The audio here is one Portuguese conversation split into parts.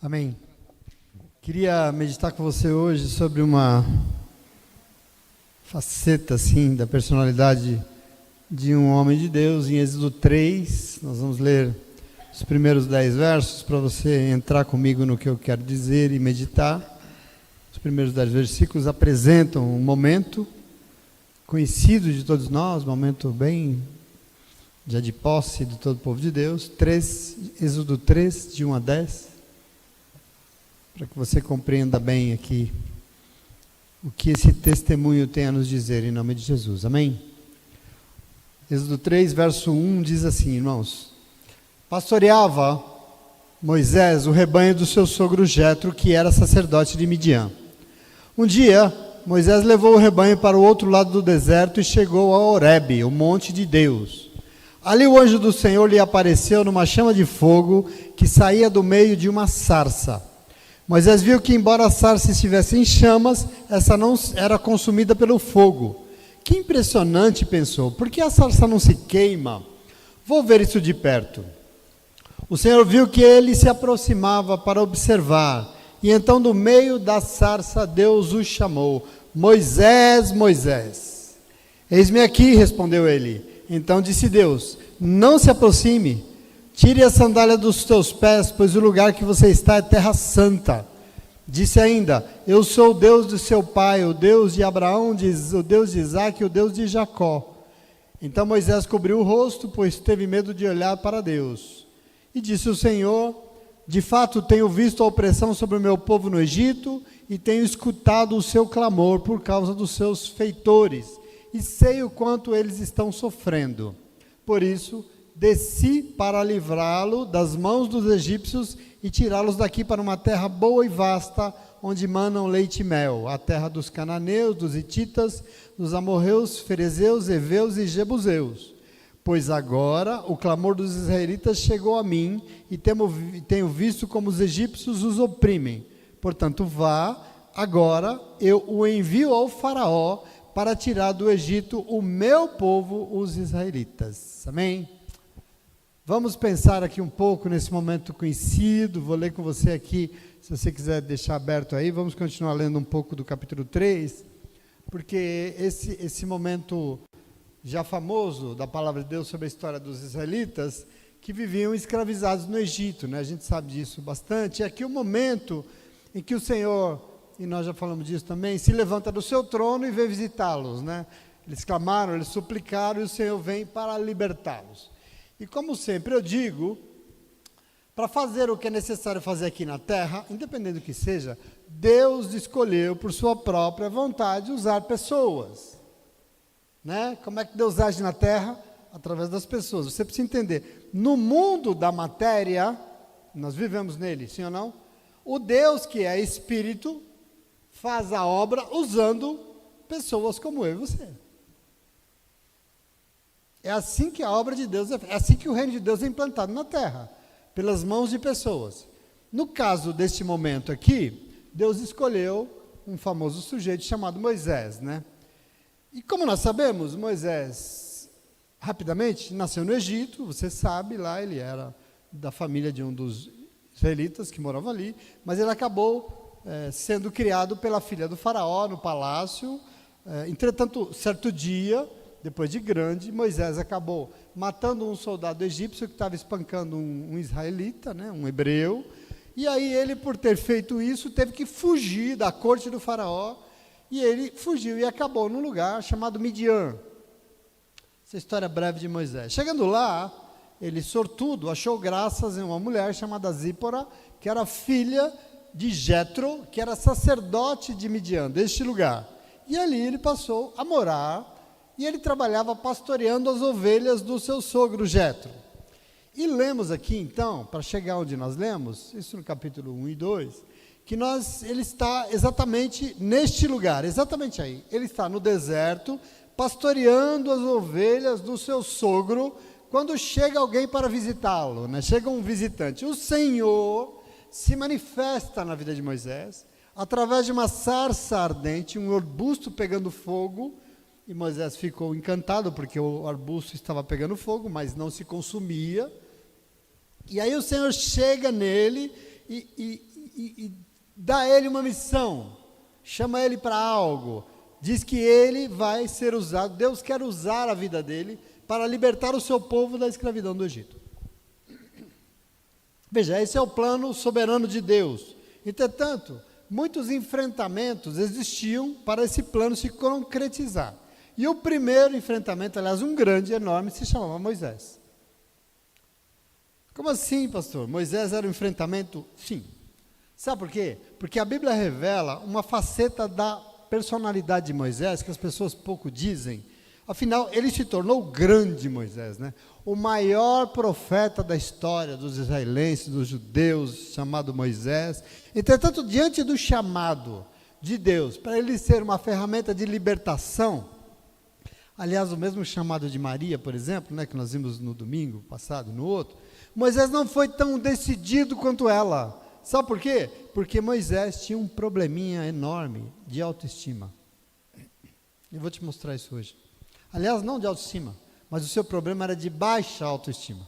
Amém. Queria meditar com você hoje sobre uma faceta, assim, da personalidade de um homem de Deus. Em Êxodo 3, nós vamos ler os primeiros 10 versos para você entrar comigo no que eu quero dizer e meditar. Os primeiros 10 versículos apresentam um momento conhecido de todos nós, um momento bem já de posse de todo o povo de Deus. Êxodo 3, de 1 a 10. Para que você compreenda bem aqui o que esse testemunho tem a nos dizer, em nome de Jesus. Amém? Êxodo 3, verso 1 diz assim, irmãos: pastoreava Moisés o rebanho do seu sogro Jetro, que era sacerdote de Midian. Um dia, Moisés levou o rebanho para o outro lado do deserto e chegou a Horebe, o monte de Deus. Ali o anjo do Senhor lhe apareceu numa chama de fogo que saía do meio de uma sarça. Moisés viu que, embora a sarça estivesse em chamas, essa não era consumida pelo fogo. Que impressionante, pensou, por que a sarça não se queima? Vou ver isso de perto. O Senhor viu que ele se aproximava para observar, e então do meio da sarça Deus o chamou: Moisés, Moisés. Eis-me aqui, respondeu ele. Então disse Deus: não se aproxime. Tire a sandália dos teus pés, pois o lugar que você está é terra santa. Disse ainda: eu sou o Deus de seu pai, o Deus de Abraão, o Deus de Isaque e o Deus de Jacó. Então Moisés cobriu o rosto, pois teve medo de olhar para Deus. E disse o Senhor: de fato tenho visto a opressão sobre o meu povo no Egito, e tenho escutado o seu clamor por causa dos seus feitores, e sei o quanto eles estão sofrendo. Por isso desci para livrá-lo das mãos dos egípcios e tirá-los daqui para uma terra boa e vasta, onde manam leite e mel, a terra dos cananeus, dos hititas, dos amorreus, ferezeus, heveus e jebuseus. Pois agora o clamor dos israelitas chegou a mim, e tenho visto como os egípcios os oprimem. Portanto, vá, agora eu o envio ao faraó para tirar do Egito o meu povo, os israelitas. Amém? Vamos pensar aqui um pouco nesse momento conhecido. Vou ler com você aqui, se você quiser deixar aberto aí. Vamos continuar lendo um pouco do capítulo 3, porque esse momento já famoso da palavra de Deus sobre a história dos israelitas que viviam escravizados no Egito, né? A gente sabe disso bastante. É aqui o momento em que o Senhor, e nós já falamos disso também, se levanta do seu trono e vem visitá-los, né? Eles clamaram, eles suplicaram, e o Senhor vem para libertá-los. E como sempre eu digo, para fazer o que é necessário fazer aqui na terra, independente do que seja, Deus escolheu por sua própria vontade usar pessoas, né? Como é que Deus age na terra? Através das pessoas. Você precisa entender, no mundo da matéria, nós vivemos nele, sim ou não? O Deus que é Espírito faz a obra usando pessoas como eu e você. É assim que a obra de Deus é assim que o reino de Deus é implantado na terra, pelas mãos de pessoas. No caso deste momento aqui, Deus escolheu um famoso sujeito chamado Moisés, né? E como nós sabemos, Moisés, rapidamente, nasceu no Egito, você sabe, lá ele era da família de um dos israelitas que morava ali, mas ele acabou sendo criado pela filha do faraó no palácio. Entretanto, certo dia, depois de grande, Moisés acabou matando um soldado egípcio que estava espancando um israelita, né, um hebreu. E aí ele, por ter feito isso, teve que fugir da corte do faraó. E ele fugiu e acabou num lugar chamado Midian. Essa história breve de Moisés. Chegando lá, ele, sortudo, achou graças em uma mulher chamada Zípora, que era filha de Jetro, que era sacerdote de Midian, deste lugar. E ali ele passou a morar. E ele trabalhava pastoreando as ovelhas do seu sogro Jetro. E lemos aqui, então, para chegar onde nós lemos, isso no capítulo 1 e 2, que ele está exatamente neste lugar, exatamente aí. Ele está no deserto, pastoreando as ovelhas do seu sogro, quando chega alguém para visitá-lo, né? Chega um visitante. O Senhor se manifesta na vida de Moisés, através de uma sarça ardente, um arbusto pegando fogo. E Moisés ficou encantado, porque o arbusto estava pegando fogo, mas não se consumia. E aí o Senhor chega nele e dá a ele uma missão, chama ele para algo, diz que ele vai ser usado, Deus quer usar a vida dele para libertar o seu povo da escravidão do Egito. Veja, esse é o plano soberano de Deus. Entretanto, muitos enfrentamentos existiam para esse plano se concretizar. E o primeiro enfrentamento, aliás, um grande, enorme, se chamava Moisés. Como assim, pastor? Moisés era um enfrentamento? Sim. Sabe por quê? Porque a Bíblia revela uma faceta da personalidade de Moisés que as pessoas pouco dizem. Afinal, ele se tornou o grande Moisés, né? O maior profeta da história dos israelenses, dos judeus, chamado Moisés. Entretanto, diante do chamado de Deus, para ele ser uma ferramenta de libertação, aliás, o mesmo chamado de Maria, por exemplo, né, que nós vimos no domingo passado, no outro, Moisés não foi tão decidido quanto ela. Sabe por quê? Porque Moisés tinha um probleminha enorme de autoestima. Eu vou te mostrar isso hoje. Aliás, não de autoestima, mas o seu problema era de baixa autoestima.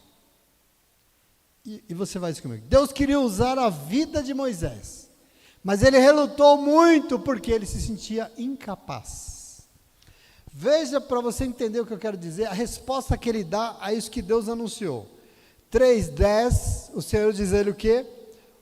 E você vai dizer comigo, Deus queria usar a vida de Moisés, mas ele relutou muito porque ele se sentia incapaz. Veja, para você entender o que eu quero dizer, a resposta que ele dá a isso que Deus anunciou. 3:10, o Senhor diz a ele o quê?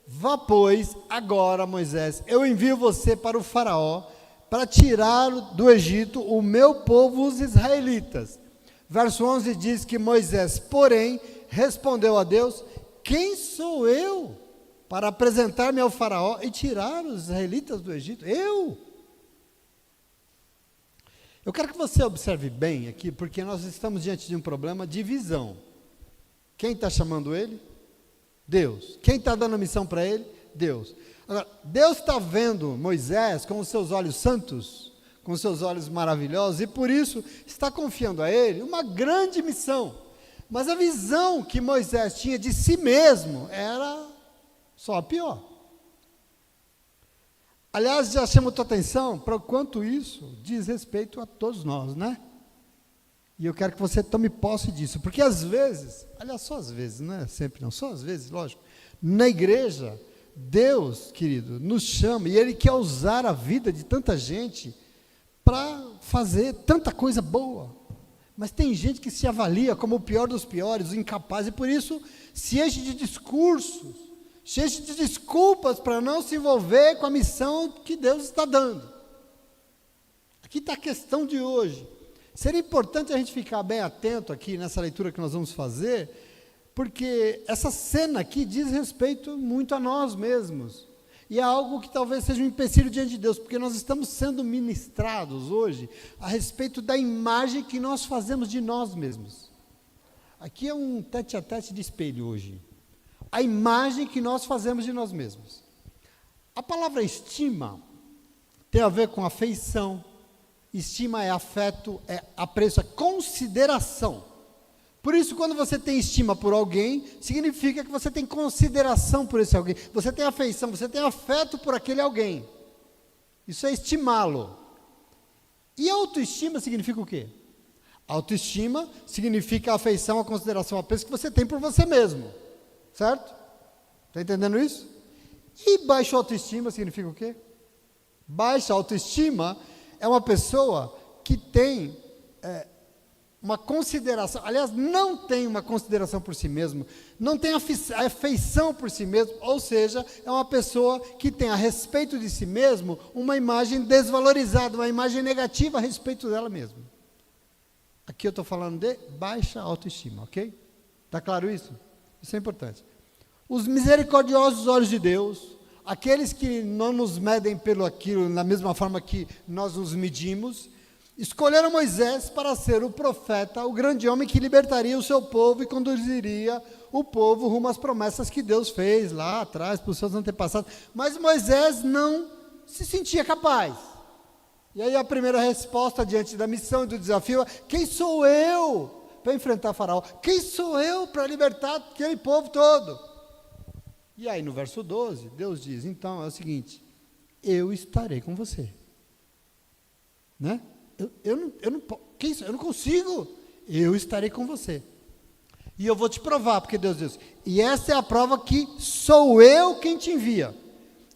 Vá, pois, agora, Moisés, eu envio você para o faraó, para tirar do Egito o meu povo, os israelitas. Verso 11 diz que Moisés, porém, respondeu a Deus, quem sou eu para apresentar-me ao faraó e tirar os israelitas do Egito? Eu quero que você observe bem aqui, porque nós estamos diante de um problema de visão. Quem está chamando ele? Deus. Quem está dando a missão para ele? Deus. Agora, Deus está vendo Moisés com os seus olhos santos, com os seus olhos maravilhosos, e por isso está confiando a ele uma grande missão. Mas a visão que Moisés tinha de si mesmo era só a pior. Aliás, já chamo a tua atenção para o quanto isso diz respeito a todos nós, né? E eu quero que você tome posse disso, porque às vezes, aliás, só às vezes, não é sempre não, só às vezes, lógico, na igreja, Deus, querido, nos chama, e Ele quer usar a vida de tanta gente para fazer tanta coisa boa. Mas tem gente que se avalia como o pior dos piores, o incapaz, e por isso se enche de discursos, se enche de desculpas para não se envolver com a missão que Deus está dando. Aqui está a questão de hoje. Seria importante a gente ficar bem atento aqui nessa leitura que nós vamos fazer, porque essa cena aqui diz respeito muito a nós mesmos. E é algo que talvez seja um empecilho diante de Deus, porque nós estamos sendo ministrados hoje a respeito da imagem que nós fazemos de nós mesmos. Aqui é um tete-a-tete de espelho hoje. A imagem que nós fazemos de nós mesmos. A palavra estima tem a ver com afeição. Estima é afeto, é apreço, é consideração. Por isso, quando você tem estima por alguém, significa que você tem consideração por esse alguém. Você tem afeição, você tem afeto por aquele alguém. Isso é estimá-lo. E autoestima significa o quê? Autoestima significa a afeição, a consideração, a apreço que você tem por você mesmo. Certo? Está entendendo isso? E baixa autoestima significa o quê? Baixa autoestima é uma pessoa que tem uma consideração, aliás, não tem uma consideração por si mesmo, não tem afeição por si mesmo, ou seja, é uma pessoa que tem a respeito de si mesmo uma imagem desvalorizada, uma imagem negativa a respeito dela mesma. Aqui eu estou falando de baixa autoestima, ok? Está claro isso? Isso é importante. Os misericordiosos olhos de Deus, aqueles que não nos medem pelo aquilo, da mesma forma que nós nos medimos, escolheram Moisés para ser o profeta, o grande homem que libertaria o seu povo e conduziria o povo rumo às promessas que Deus fez lá atrás para os seus antepassados. Mas Moisés não se sentia capaz. E aí a primeira resposta diante da missão e do desafio é: quem sou eu para enfrentar Faraó? Quem sou eu para libertar aquele povo todo? E aí no verso 12, Deus diz, então é o seguinte, eu estarei com você. Né? Eu não consigo, eu estarei com você. E eu vou te provar, porque Deus diz, e essa é a prova que sou eu quem te envia.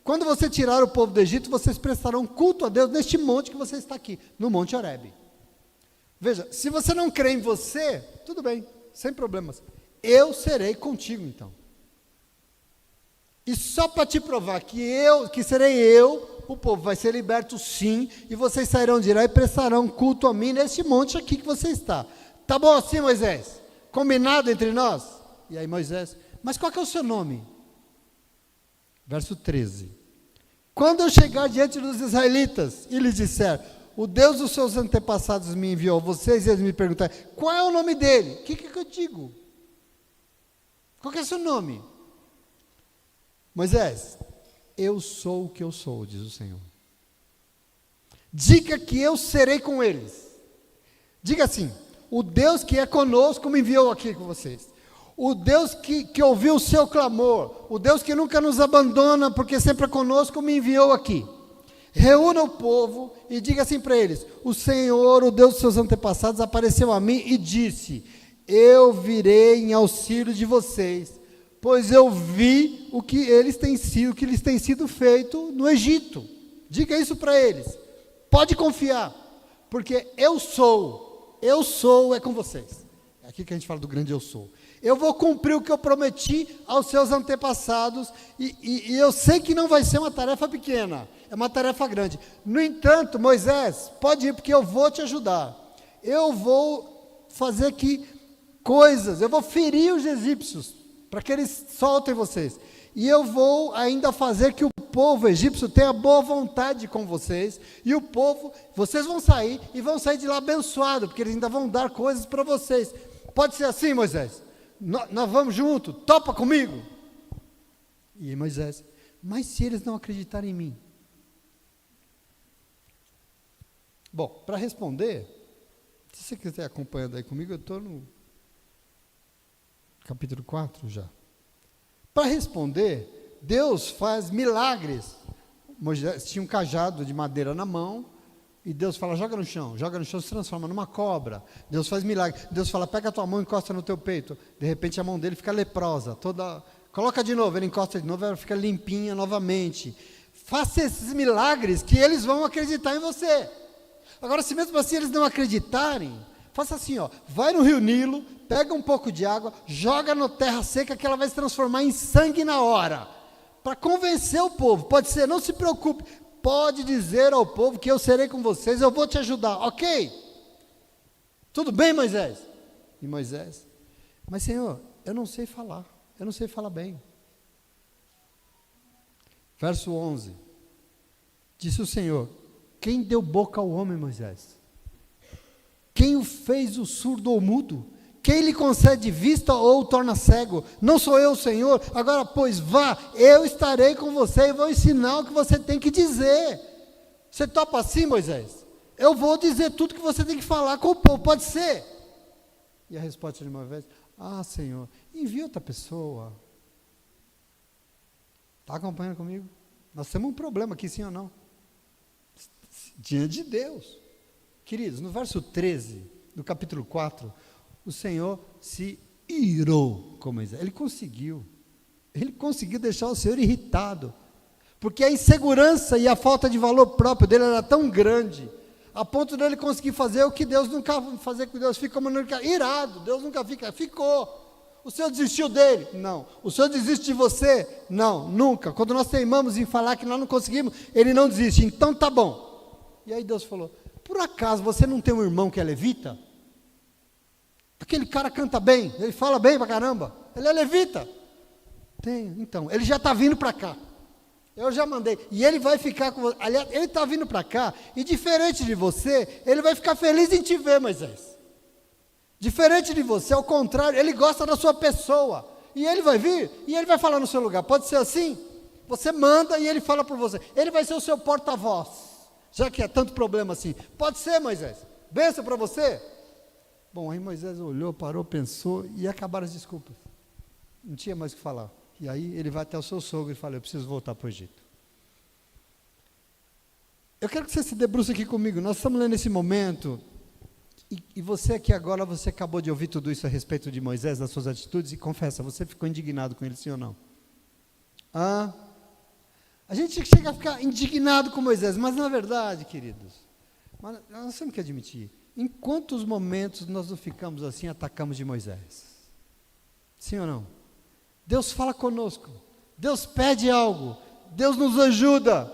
quando você tirar o povo do Egito, vocês prestarão culto a Deus neste monte que você está aqui, no Monte Horebe. Veja, se você não crê em você, tudo bem, sem problemas. Eu serei contigo então. E só para te provar que serei eu, o povo vai ser liberto sim, e vocês sairão de lá e prestarão culto a mim neste monte aqui que você está. Tá bom assim, Moisés? Combinado entre nós? E aí Moisés, mas qual que é o seu nome? Verso 13. Quando eu chegar diante dos israelitas e lhes disser, o Deus dos seus antepassados me enviou a vocês, e eles me perguntarem, qual é o nome dele? O que eu digo? Qual que é o seu nome? Moisés, eu sou o que eu sou, diz o Senhor. Diga que eu serei com eles. Diga assim, o Deus que é conosco me enviou aqui com vocês. O Deus que ouviu o seu clamor, o Deus que nunca nos abandona, porque sempre é conosco, me enviou aqui. Reúna o povo e diga assim para eles, o Senhor, o Deus dos seus antepassados, apareceu a mim e disse, eu virei em auxílio de vocês, pois eu vi o que lhes tem sido feito no Egito. Diga isso para eles. Pode confiar, porque eu sou é com vocês. É aqui que a gente fala do grande eu sou. Eu vou cumprir o que eu prometi aos seus antepassados, e eu sei que não vai ser uma tarefa pequena, é uma tarefa grande. No entanto, Moisés, pode ir, porque eu vou te ajudar. Eu vou fazer coisas, eu vou ferir os egípcios, para que eles soltem vocês. E eu vou ainda fazer que o povo egípcio tenha boa vontade com vocês, e o povo, vocês vão sair, e vão sair de lá abençoados, porque eles ainda vão dar coisas para vocês. Pode ser assim, Moisés? Nós vamos junto, topa comigo? E Moisés, mas se eles não acreditarem em mim? Bom, para responder, se você quiser acompanhando aí comigo, eu estou no capítulo 4 já. Para responder, Deus faz milagres. Moisés tinha um cajado de madeira na mão, e Deus fala, joga no chão, se transforma numa cobra. Deus faz milagre. Deus fala, pega a tua mão e encosta no teu peito. De repente a mão dele fica leprosa, coloca de novo, ele encosta de novo, ela fica limpinha novamente. Faça esses milagres que eles vão acreditar em você. Agora, se mesmo assim eles não acreditarem, faça assim, vai no rio Nilo, pega um pouco de água, joga na terra seca, que ela vai se transformar em sangue na hora. Para convencer o povo, pode ser, não se preocupe, pode dizer ao povo que eu serei com vocês, eu vou te ajudar, ok? Tudo bem, Moisés? E Moisés, mas Senhor, eu não sei falar bem. Verso 11, disse o Senhor, quem deu boca ao homem, Moisés? Quem o fez o surdo ou mudo? Quem lhe concede vista ou o torna cego? Não sou eu, Senhor? Agora, pois vá, eu estarei com você e vou ensinar o que você tem que dizer. Você topa assim, Moisés? Eu vou dizer tudo que você tem que falar com o povo, pode ser? E a resposta de Moisés, Senhor, envia outra pessoa. Está acompanhando comigo? Nós temos um problema aqui, sim ou não? Diante de Deus. Queridos, no verso 13, do capítulo 4, o Senhor se irou com Moisés. Ele conseguiu deixar o Senhor irritado, porque a insegurança e a falta de valor próprio dele era tão grande, a ponto dele conseguir fazer o que Deus nunca fazer com Deus, fica como irado, Deus nunca ficou. O Senhor desistiu dele? Não. O Senhor desiste de você? Não, nunca. Quando nós teimamos em falar que nós não conseguimos, ele não desiste, então tá bom. E aí Deus falou, por acaso você não tem um irmão que é levita? Aquele cara canta bem, ele fala bem pra caramba, ele é levita. Tenho, então, ele já está vindo para cá. Eu já mandei, e ele vai ficar com você. Aliás, ele está vindo para cá, e diferente de você, ele vai ficar feliz em te ver, Moisés. Diferente de você, ao contrário, ele gosta da sua pessoa. E ele vai vir, e ele vai falar no seu lugar. Pode ser assim? Você manda e ele fala por você. Ele vai ser o seu porta-voz, já que é tanto problema assim. Pode ser, Moisés. Benção para você. Bom, aí Moisés olhou, parou, pensou, e acabaram as desculpas. Não tinha mais o que falar. E aí ele vai até o seu sogro e fala, eu preciso voltar para o Egito. Eu quero que você se debruce aqui comigo. Nós estamos lendo esse momento, e você aqui agora, você acabou de ouvir tudo isso a respeito de Moisés, das suas atitudes, e confessa, você ficou indignado com ele, sim ou não? A gente chega a ficar indignado com Moisés, mas na verdade, queridos, nós temos que admitir, em quantos momentos nós não ficamos assim, atacamos de Moisés? Sim ou não? Deus fala conosco, Deus pede algo, Deus nos ajuda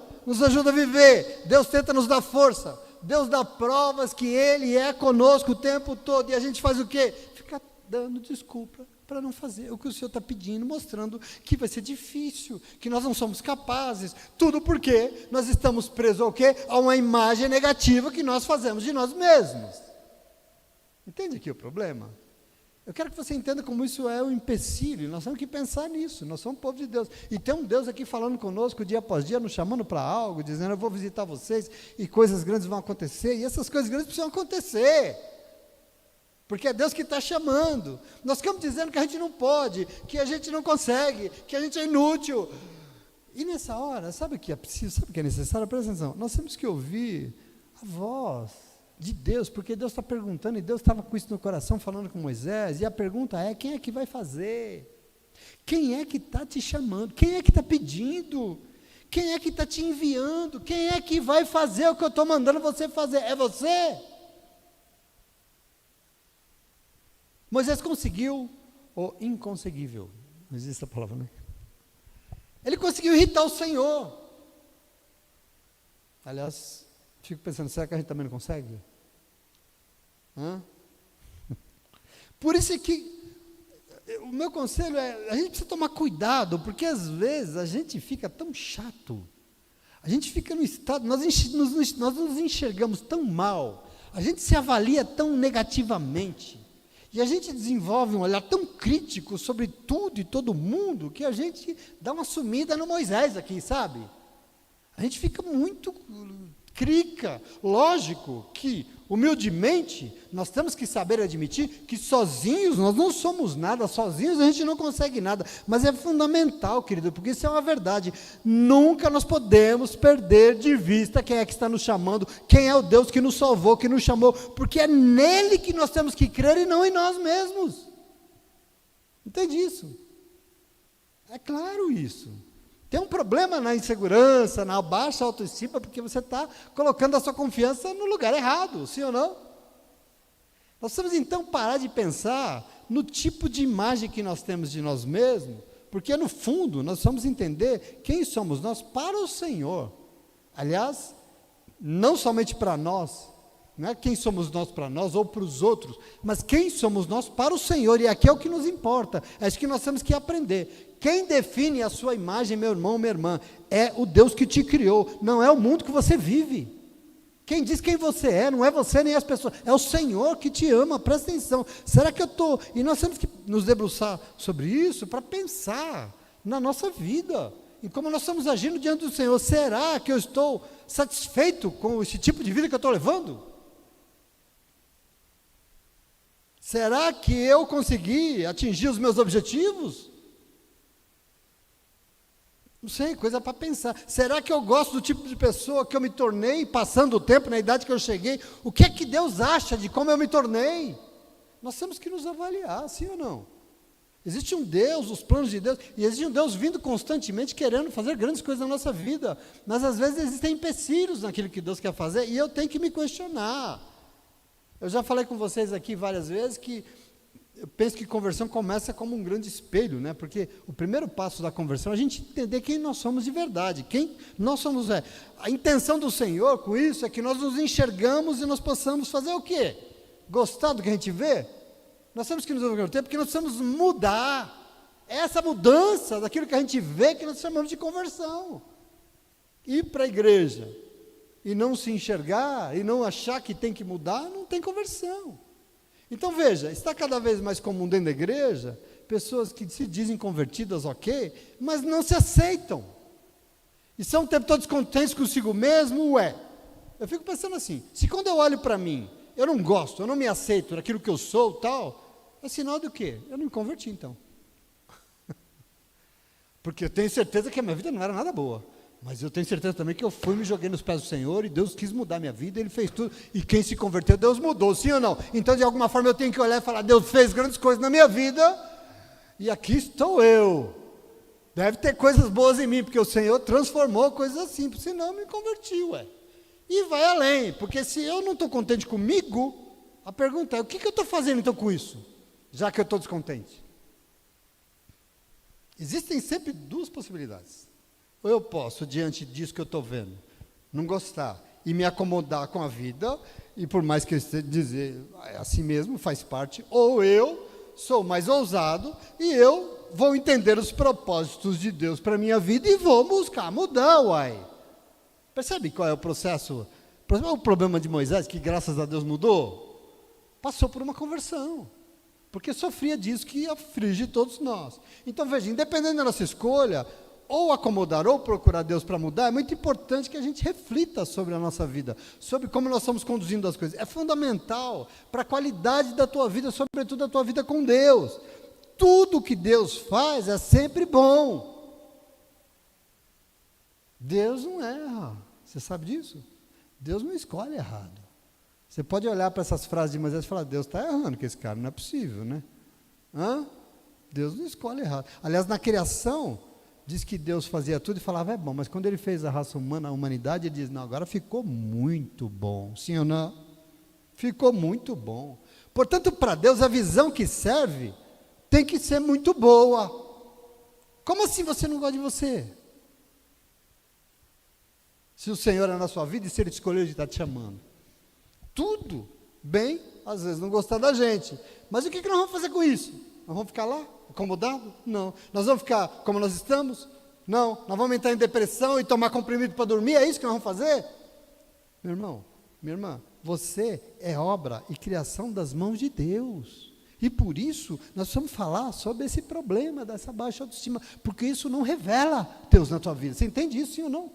a viver, Deus tenta nos dar força, Deus dá provas que Ele é conosco o tempo todo, e a gente faz o quê? Fica dando desculpa para não fazer o que o Senhor está pedindo, mostrando que vai ser difícil, que nós não somos capazes, tudo porque nós estamos presos ao quê? A uma imagem negativa que nós fazemos de nós mesmos. Entende aqui o problema? Eu quero que você entenda como isso é um empecilho, nós temos que pensar nisso, nós somos povo de Deus, e tem um Deus aqui falando conosco dia após dia, nos chamando para algo, dizendo, eu vou visitar vocês, e coisas grandes vão acontecer, e essas coisas grandes precisam acontecer, porque é Deus que está chamando. Nós ficamos dizendo que a gente não pode, que a gente não consegue, que a gente é inútil, e nessa hora, sabe o que é preciso, sabe o que é necessário? Presta atenção, nós temos que ouvir a voz de Deus, porque Deus está perguntando, e Deus estava com isso no coração, falando com Moisés, e a pergunta é, quem é que vai fazer? Quem é que está te chamando? Quem é que está pedindo? Quem é que está te enviando? Quem é que vai fazer o que eu estou mandando você fazer? É você? Moisés conseguiu o inconseguível, não existe essa palavra, né? Ele conseguiu irritar o Senhor. Aliás, fico pensando, será que a gente também não consegue? Por isso é que o meu conselho é, a gente precisa tomar cuidado, porque às vezes a gente fica tão chato, a gente fica no estado, nós nos enxergamos tão mal, a gente se avalia tão negativamente, e a gente desenvolve um olhar tão crítico sobre tudo e todo mundo, que a gente dá uma sumida no Moisés aqui, sabe? A gente fica muito crica. Lógico que, humildemente, nós temos que saber admitir que sozinhos nós não somos nada, sozinhos a gente não consegue nada, mas é fundamental, querido, porque isso é uma verdade, nunca nós podemos perder de vista quem é que está nos chamando, quem é o Deus que nos salvou, que nos chamou, porque é nele que nós temos que crer e não em nós mesmos. Entende isso? É claro isso. Tem um problema na insegurança, na baixa autoestima, porque você está colocando a sua confiança no lugar errado, sim ou não? Nós temos então parar de pensar no tipo de imagem que nós temos de nós mesmos, porque no fundo nós vamos entender quem somos nós para o Senhor. Aliás, não somente para nós, não é quem somos nós para nós ou para os outros, mas quem somos nós para o Senhor, e aqui é o que nos importa, é isso que nós temos que aprender. Quem define a sua imagem, meu irmão, minha irmã, é o Deus que te criou, não é o mundo que você vive. Quem diz quem você é, não é você nem as pessoas, é o Senhor que te ama, presta atenção. Será que eu estou... E nós temos que nos debruçar sobre isso para pensar na nossa vida, em como nós estamos agindo diante do Senhor. Será que eu estou satisfeito com esse tipo de vida que eu estou levando? Será que eu consegui atingir os meus objetivos? Não sei, coisa para pensar. Será que eu gosto do tipo de pessoa que eu me tornei, passando o tempo, na idade que eu cheguei? O que é que Deus acha de como eu me tornei? Nós temos que nos avaliar, sim ou não? Existe um Deus, os planos de Deus, e existe um Deus vindo constantemente querendo fazer grandes coisas na nossa vida, mas às vezes existem empecilhos naquilo que Deus quer fazer, e eu tenho que me questionar. Eu já falei com vocês aqui várias vezes que eu penso que conversão começa como um grande espelho, né? Porque o primeiro passo da conversão é a gente entender quem nós somos de verdade, quem nós somos. A intenção do Senhor com isso é que nós nos enxergamos e nós possamos fazer o quê? Gostar do que a gente vê? Nós temos que nos converter porque nós precisamos mudar. É essa mudança daquilo que a gente vê que nós chamamos de conversão. Ir para a igreja e não se enxergar e não achar que tem que mudar, não tem conversão. Então veja, está cada vez mais comum dentro da igreja, pessoas que se dizem convertidas, ok, mas não se aceitam, e são o tempo todo descontentes consigo mesmo, eu fico pensando assim, se quando eu olho para mim, eu não gosto, eu não me aceito naquilo que eu sou, tal, é sinal do quê? Eu não me converti então, porque eu tenho certeza que a minha vida não era nada boa, mas eu tenho certeza também que eu fui, me joguei nos pés do Senhor, e Deus quis mudar a minha vida, Ele fez tudo, e quem se converteu, Deus mudou, sim ou não? Então, de alguma forma, eu tenho que olhar e falar, Deus fez grandes coisas na minha vida, e aqui estou eu. Deve ter coisas boas em mim, porque o Senhor transformou coisas assim, senão eu me converti, ué. E vai além, porque se eu não estou contente comigo, a pergunta é, o que eu estou fazendo então com isso? Já que eu estou descontente. Existem sempre duas possibilidades. Ou eu posso, diante disso que eu estou vendo, não gostar e me acomodar com a vida, e por mais que eu esteja dizer, é assim mesmo, faz parte, ou eu sou mais ousado e eu vou entender os propósitos de Deus para a minha vida e vou buscar mudar, uai. Percebe qual é o processo? O problema de Moisés, que graças a Deus mudou, passou por uma conversão, porque sofria disso que aflige todos nós. Então veja, independente da nossa escolha, ou acomodar ou procurar Deus para mudar, é muito importante que a gente reflita sobre a nossa vida, sobre como nós estamos conduzindo as coisas. É fundamental para a qualidade da tua vida, sobretudo a tua vida com Deus. Tudo que Deus faz é sempre bom. Deus não erra. Você sabe disso? Deus não escolhe errado. Você pode olhar para essas frases de Moisés e falar, Deus está errando, que esse cara não é possível, né? Deus não escolhe errado. Aliás, na criação, diz que Deus fazia tudo e falava, é bom, mas quando ele fez a raça humana, a humanidade, ele diz, não, agora ficou muito bom. Sim ou não? Ficou muito bom. Portanto, para Deus, a visão que serve tem que ser muito boa. Como assim você não gosta de você? Se o Senhor é na sua vida e se Ele escolheu, Ele está te chamando. Tudo bem, às vezes não gostar da gente. Mas o que nós vamos fazer com isso? Nós vamos ficar lá, acomodados? Não. Nós vamos ficar como nós estamos? Não. Nós vamos entrar em depressão e tomar comprimido para dormir? É isso que nós vamos fazer? Meu irmão, minha irmã, você é obra e criação das mãos de Deus. E por isso, nós vamos falar sobre esse problema dessa baixa autoestima, porque isso não revela Deus na tua vida. Você entende isso, sim ou não?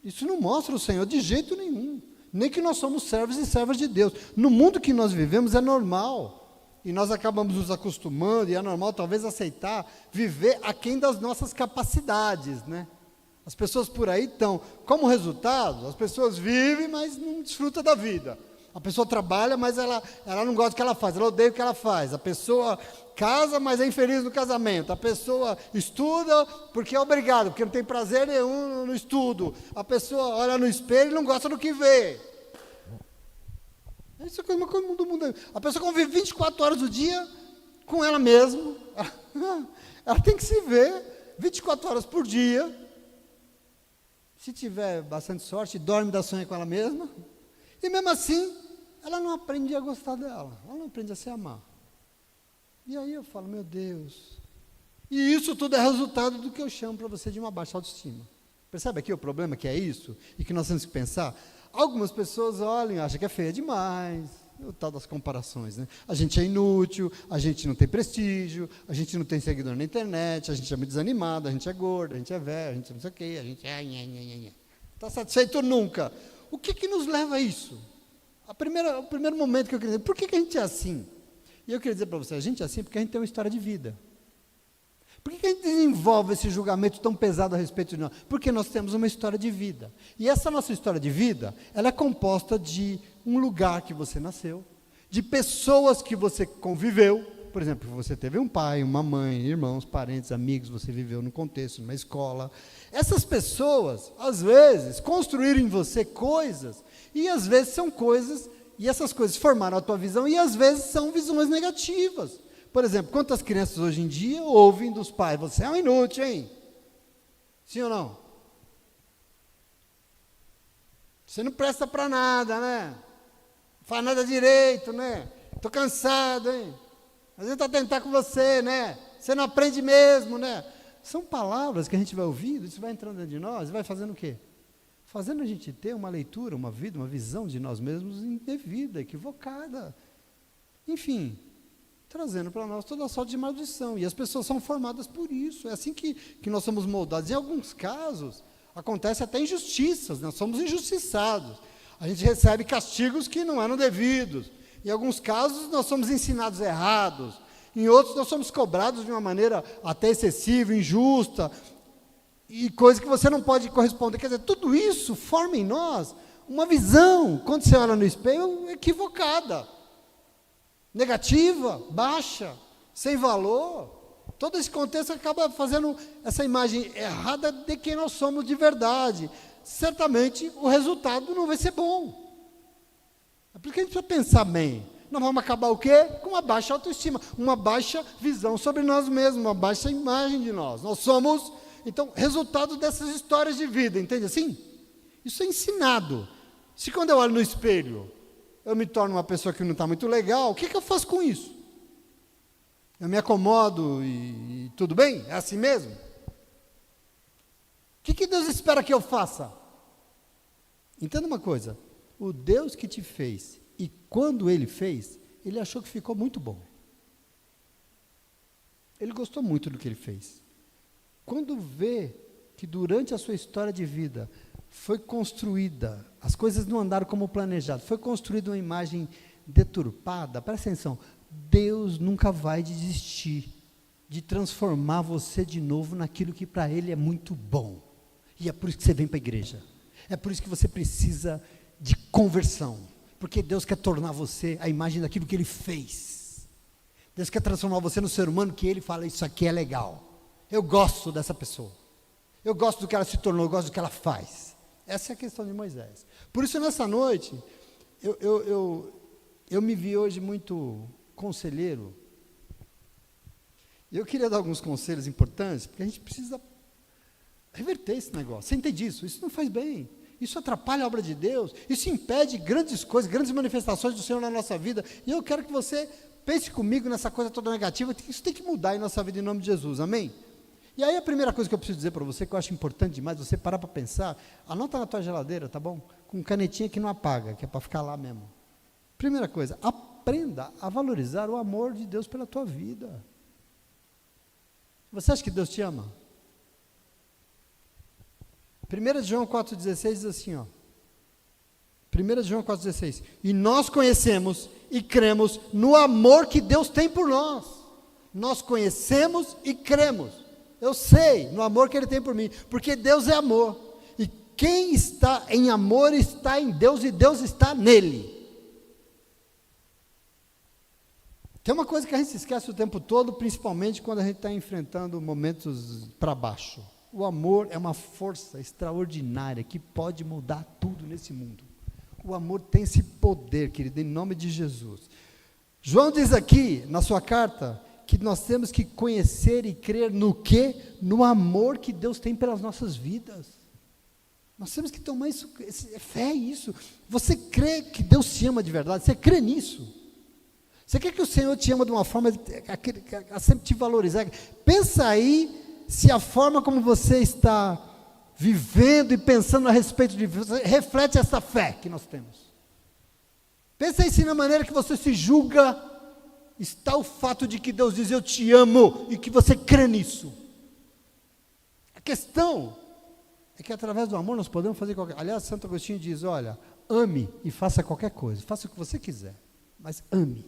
Isso não mostra o Senhor de jeito nenhum. Nem que nós somos servos e servas de Deus. No mundo que nós vivemos é normal. E nós acabamos nos acostumando, e é normal talvez aceitar viver aquém das nossas capacidades, né? As pessoas por aí estão, como resultado, as pessoas vivem, mas não desfrutam da vida. A pessoa trabalha, mas ela não gosta do que ela faz, ela odeia o que ela faz. A pessoa casa, mas é infeliz no casamento. A pessoa estuda porque é obrigado, porque não tem prazer nenhum no estudo. A pessoa olha no espelho e não gosta do que vê. Isso é coisa comum do mundo. A pessoa convive 24 horas do dia com ela mesma. Ela tem que se ver 24 horas por dia. Se tiver bastante sorte, dorme da sonha com ela mesma. E mesmo assim, ela não aprende a gostar dela. Ela não aprende a se amar. E aí eu falo, meu Deus. E isso tudo é resultado do que eu chamo para você de uma baixa autoestima. Percebe aqui o problema que é isso? E que nós temos que pensar? Algumas pessoas olham e acham que é feia demais. O tal das comparações, né? A gente é inútil, a gente não tem prestígio, a gente não tem seguidor na internet, a gente é muito desanimado, a gente é gordo, a gente é velho, a gente não sei o quê, a gente é... Não está satisfeito nunca. O que nos leva a isso? O primeiro momento que eu queria dizer, por que a gente é assim? E eu queria dizer para você, a gente é assim porque a gente tem uma história de vida. Por que a gente desenvolve esse julgamento tão pesado a respeito de nós? Porque nós temos uma história de vida. E essa nossa história de vida, ela é composta de um lugar que você nasceu, de pessoas que você conviveu. Por exemplo, você teve um pai, uma mãe, irmãos, parentes, amigos, você viveu num contexto, numa escola. Essas pessoas, às vezes, construíram em você coisas, e às vezes são coisas, e essas coisas formaram a tua visão, e às vezes são visões negativas. Por exemplo, quantas crianças hoje em dia ouvem dos pais, você é um inútil, hein? Sim ou não? Você não presta para nada, né? Não faz nada direito, né? Estou cansado, hein? Às vezes está tentar com você, né? Você não aprende mesmo, né? São palavras que a gente vai ouvindo, isso vai entrando dentro de nós e vai fazendo o quê? Fazendo a gente ter uma leitura, uma vida, uma visão de nós mesmos indevida, equivocada. Enfim, trazendo para nós toda a sorte de maldição. E as pessoas são formadas por isso. É assim que nós somos moldados. Em alguns casos, acontece até injustiças, nós somos injustiçados. A gente recebe castigos que não eram devidos. Em alguns casos, nós somos ensinados errados. Em outros, nós somos cobrados de uma maneira até excessiva, injusta, e coisa que você não pode corresponder. Quer dizer, tudo isso forma em nós uma visão, quando você olha no espelho, equivocada, negativa, baixa, sem valor. Todo esse contexto acaba fazendo essa imagem errada de quem nós somos de verdade. Certamente o resultado não vai ser bom. É porque a gente precisa pensar bem. Nós vamos acabar o quê? Com uma baixa autoestima, uma baixa visão sobre nós mesmos, uma baixa imagem de nós. Nós somos, então, resultado dessas histórias de vida, entende assim? Isso é ensinado. Se quando eu olho no espelho, eu me torno uma pessoa que não está muito legal, o que eu faço com isso? Eu me acomodo e tudo bem? É assim mesmo? O que Deus espera que eu faça? Entenda uma coisa, o Deus que te fez, e quando Ele fez, Ele achou que ficou muito bom. Ele gostou muito do que Ele fez. Quando vê que durante a sua história de vida, foi construída, as coisas não andaram como planejado, foi construída uma imagem deturpada, presta atenção, Deus nunca vai desistir de transformar você de novo naquilo que para Ele é muito bom. E é por isso que você vem para a igreja. É por isso que você precisa de conversão. Porque Deus quer tornar você a imagem daquilo que Ele fez. Deus quer transformar você no ser humano que Ele fala, isso aqui é legal. Eu gosto dessa pessoa. Eu gosto do que ela se tornou, eu gosto do que ela faz. Essa é a questão de Moisés. Por isso, nessa noite, eu me vi hoje muito conselheiro. E eu queria dar alguns conselhos importantes, porque a gente precisa reverter esse negócio. Você entende isso? Isso não faz bem. Isso atrapalha a obra de Deus. Isso impede grandes coisas, grandes manifestações do Senhor na nossa vida. E eu quero que você pense comigo nessa coisa toda negativa. Isso tem que mudar em nossa vida em nome de Jesus. Amém? E aí a primeira coisa que eu preciso dizer para você, que eu acho importante demais, você parar para pensar, anota na tua geladeira, tá bom? Com canetinha que não apaga, que é para ficar lá mesmo. Primeira coisa, aprenda a valorizar o amor de Deus pela tua vida. Você acha que Deus te ama? 1 João 4,16 diz assim, ó. 1 João 4,16. E nós conhecemos e cremos no amor que Deus tem por nós. Nós conhecemos e cremos. Eu sei no amor que Ele tem por mim, porque Deus é amor. E quem está em amor está em Deus e Deus está nele. Tem uma coisa que a gente esquece o tempo todo, principalmente quando a gente está enfrentando momentos para baixo. O amor é uma força extraordinária que pode mudar tudo nesse mundo. O amor tem esse poder, querido, em nome de Jesus. João diz aqui, na sua carta, que nós temos que conhecer e crer no quê? No amor que Deus tem pelas nossas vidas. Nós temos que tomar isso, fé isso. Você crê que Deus te ama de verdade? Você crê nisso? Você quer que o Senhor te ama de uma forma a sempre te valorizar? Pensa aí se a forma como você está vivendo e pensando a respeito de você reflete essa fé que nós temos. Pensa aí se na maneira que você se julga está o fato de que Deus diz eu te amo e que você crê nisso. A questão é que através do amor nós podemos fazer qualquer coisa. Aliás, Santo Agostinho diz, olha, ame e faça qualquer coisa, faça o que você quiser, mas ame.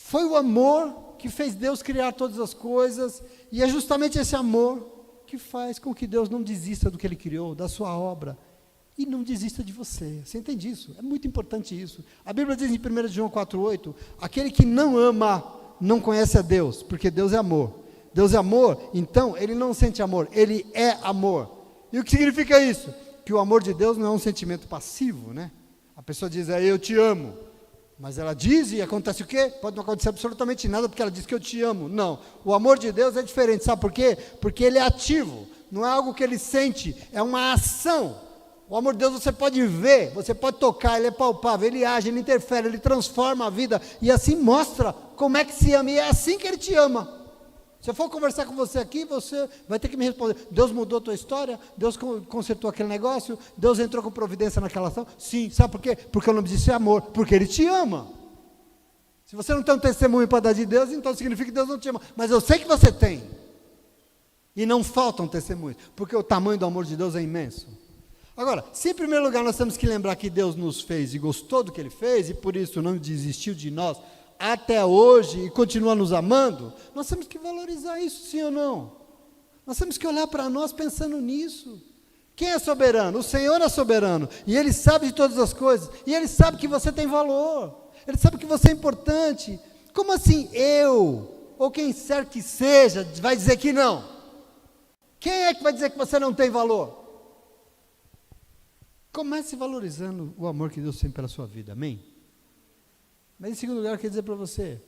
Foi o amor que fez Deus criar todas as coisas, e é justamente esse amor que faz com que Deus não desista do que Ele criou, da sua obra, e não desista de você. Você entende isso? É muito importante isso. A Bíblia diz em 1 João 4,8, aquele que não ama, não conhece a Deus, porque Deus é amor. Deus é amor, então Ele não sente amor, Ele é amor. E o que significa isso? Que o amor de Deus não é um sentimento passivo, né? A pessoa diz, eu te amo. Mas ela diz e acontece o quê? Pode não acontecer absolutamente nada, porque ela diz que eu te amo. Não, o amor de Deus é diferente, sabe por quê? Porque Ele é ativo, não é algo que Ele sente, é uma ação. O amor de Deus você pode ver, você pode tocar, Ele é palpável, Ele age, Ele interfere, Ele transforma a vida, e assim mostra como é que se ama, e é assim que Ele te ama. Se eu for conversar com você aqui, você vai ter que me responder, Deus mudou a tua história? Deus consertou aquele negócio? Deus entrou com providência naquela ação? Sim, sabe por quê? Porque o nome disso é amor, porque Ele te ama. Se você não tem um testemunho para dar de Deus, então significa que Deus não te ama, mas eu sei que você tem, e não faltam testemunhos, porque o tamanho do amor de Deus é imenso. Agora, se em primeiro lugar nós temos que lembrar que Deus nos fez e gostou do que Ele fez, e por isso não desistiu de nós até hoje e continua nos amando, nós temos que valorizar isso, sim ou não? Nós temos que olhar para nós pensando nisso. Quem é soberano? O Senhor é soberano, e Ele sabe de todas as coisas, e Ele sabe que você tem valor, Ele sabe que você é importante. Como assim eu ou quem quer que seja, vai dizer que não? Quem é que vai dizer que você não tem valor? Comece valorizando o amor que Deus tem pela sua vida, amém? Mas em segundo lugar, eu quero dizer para você,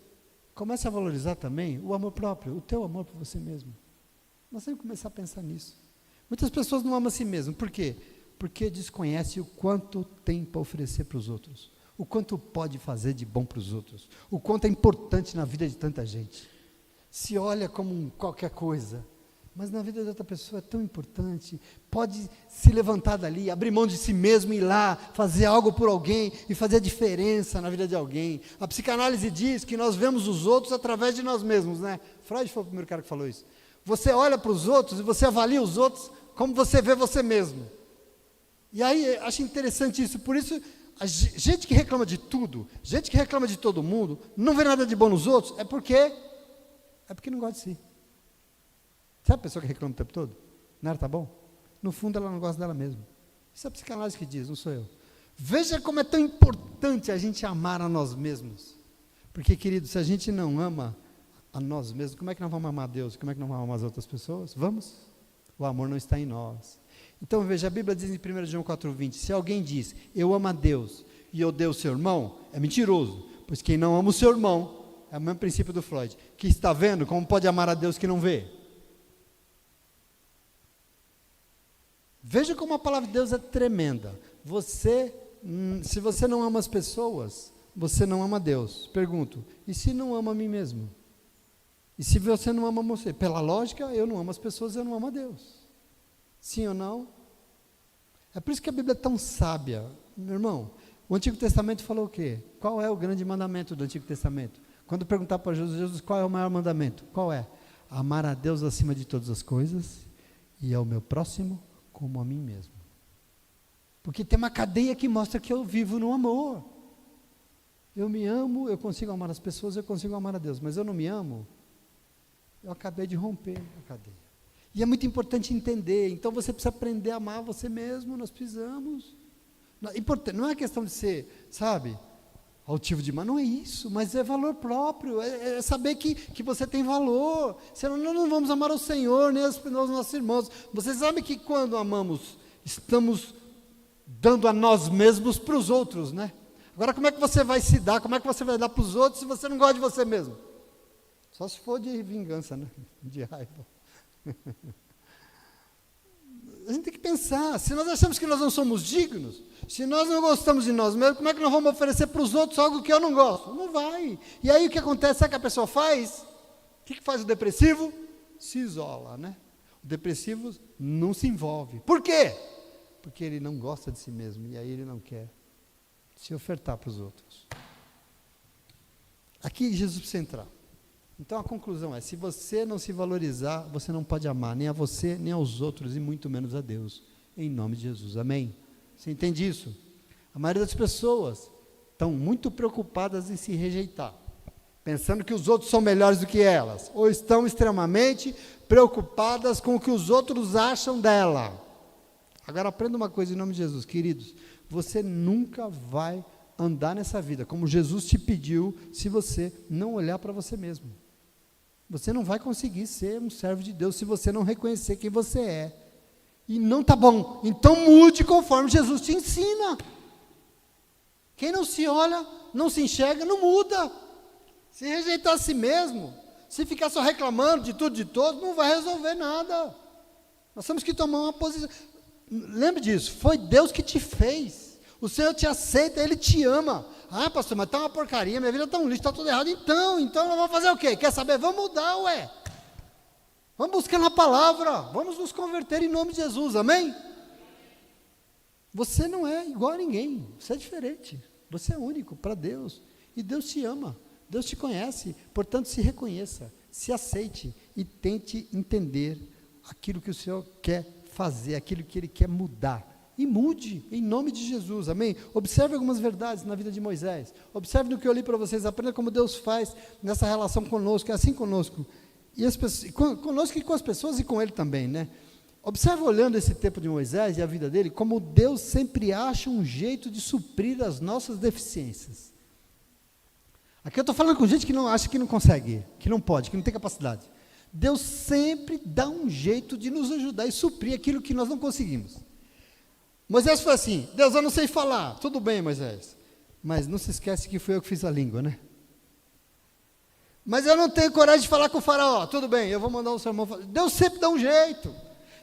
comece a valorizar também o amor próprio, o teu amor por você mesmo. Nós temos que começar a pensar nisso. Muitas pessoas não amam a si mesmo, por quê? Porque desconhece o quanto tem para oferecer para os outros, o quanto pode fazer de bom para os outros, o quanto é importante na vida de tanta gente. Se olha como qualquer coisa, mas na vida de outra pessoa é tão importante, pode se levantar dali, abrir mão de si mesmo, ir lá, fazer algo por alguém e fazer a diferença na vida de alguém. A psicanálise diz que nós vemos os outros através de nós mesmos, né? Freud foi o primeiro cara que falou isso. Você olha para os outros e você avalia os outros como você vê você mesmo. E aí, acho interessante isso, por isso, a gente que reclama de tudo, gente que reclama de todo mundo, não vê nada de bom nos outros, é porque não gosta de si. Sabe a pessoa que reclama o tempo todo? Nada tá bom? No fundo ela não gosta dela mesma. Isso é a psicanálise que diz, não sou eu. Veja como é tão importante a gente amar a nós mesmos. Porque, querido, se a gente não ama a nós mesmos, como é que nós vamos amar a Deus? Como é que nós vamos amar as outras pessoas? Vamos? O amor não está em nós. Então, veja, a Bíblia diz em 1 João 4,20, se alguém diz, eu amo a Deus e odeio o seu irmão, é mentiroso, pois quem não ama o seu irmão, é o mesmo princípio do Freud, que está vendo, como pode amar a Deus que não vê? Veja como a palavra de Deus é tremenda. Se você não ama as pessoas, você não ama Deus. Pergunto, e se não ama a mim mesmo? E se você não ama você? Pela lógica, eu não amo as pessoas, eu não amo a Deus. Sim ou não? É por isso que a Bíblia é tão sábia. Meu irmão, o Antigo Testamento falou o quê? Qual é o grande mandamento do Antigo Testamento? Quando perguntar para Jesus, qual é o maior mandamento? Qual é? Amar a Deus acima de todas as coisas e ao meu próximo como a mim mesmo. Porque tem uma cadeia que mostra que eu vivo no amor. Eu me amo, eu consigo amar as pessoas, eu consigo amar a Deus, mas eu não me amo, eu acabei de romper a cadeia. E é muito importante entender, então você precisa aprender a amar você mesmo, nós precisamos. Não é questão de ser, sabe, altivo demais, não é isso, mas é valor próprio, é saber que você tem valor, senão nós não vamos amar o Senhor, nem os nossos irmãos. Você sabe que quando amamos, estamos dando a nós mesmos para os outros, né? Agora, como é que você vai se dar, como é que você vai dar para os outros se você não gosta de você mesmo? Só se for de vingança, né? De raiva. A gente tem que pensar, se nós achamos que nós não somos dignos, se nós não gostamos de nós mesmos, como é que nós vamos oferecer para os outros algo que eu não gosto? Não vai. E aí o que acontece? Sabe o que a pessoa faz? O que faz o depressivo? Se isola, né? O depressivo não se envolve. Por quê? Porque ele não gosta de si mesmo, e aí ele não quer se ofertar para os outros. Aqui Jesus precisa entrar. Então a conclusão é, se você não se valorizar, você não pode amar nem a você, nem aos outros, e muito menos a Deus, em nome de Jesus, amém? Você entende isso? A maioria das pessoas estão muito preocupadas em se rejeitar, pensando que os outros são melhores do que elas, ou estão extremamente preocupadas com o que os outros acham dela. Agora aprenda uma coisa em nome de Jesus, queridos, você nunca vai andar nessa vida, como Jesus te pediu, se você não olhar para você mesmo. Você não vai conseguir ser um servo de Deus se você não reconhecer quem você é. E não está bom, então mude conforme Jesus te ensina. Quem não se olha, não se enxerga, não muda. Se rejeitar a si mesmo, se ficar só reclamando de tudo e de todos, não vai resolver nada. Nós temos que tomar uma posição. Lembre disso, foi Deus que te fez. O Senhor te aceita, Ele te ama. Ah, pastor, mas está uma porcaria, minha vida está um lixo, está tudo errado. Então nós vamos fazer o quê? Quer saber? Vamos mudar, ué. Vamos buscar na palavra, vamos nos converter em nome de Jesus, amém? Você não é igual a ninguém, você é diferente. Você é único para Deus. E Deus te ama, Deus te conhece. Portanto, se reconheça, se aceite e tente entender aquilo que o Senhor quer fazer, aquilo que Ele quer mudar. E mude, em nome de Jesus, amém? Observe algumas verdades na vida de Moisés. Observe no que eu li para vocês, aprenda como Deus faz nessa relação conosco, é assim conosco. E conosco e com as pessoas e com Ele também, né? Observe olhando esse tempo de Moisés e a vida dele, como Deus sempre acha um jeito de suprir as nossas deficiências. Aqui eu estou falando com gente que não acha que não consegue, que não pode, que não tem capacidade. Deus sempre dá um jeito de nos ajudar e suprir aquilo que nós não conseguimos. Moisés foi assim: Deus, eu não sei falar. Tudo bem, Moisés, mas não se esquece que foi eu que fiz a língua, né? Mas eu não tenho coragem de falar com o faraó. Tudo bem, eu vou mandar o seu irmão falar. Deus sempre dá um jeito.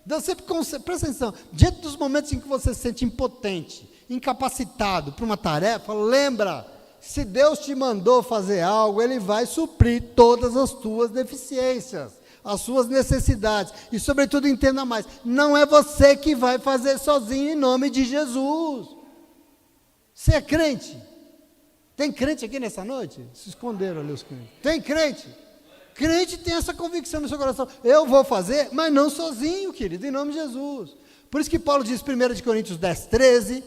Deus sempre consegue. Presta atenção, diante dos momentos em que você se sente impotente, incapacitado para uma tarefa, lembra, se Deus te mandou fazer algo, Ele vai suprir todas as tuas deficiências, as suas necessidades, e sobretudo entenda mais, não é você que vai fazer sozinho em nome de Jesus. Você é crente? Tem crente aqui nessa noite? Se esconderam ali os crentes. Tem crente? Crente tem essa convicção no seu coração, eu vou fazer, mas não sozinho, querido, em nome de Jesus. Por isso que Paulo diz, 1 Coríntios 10, 13,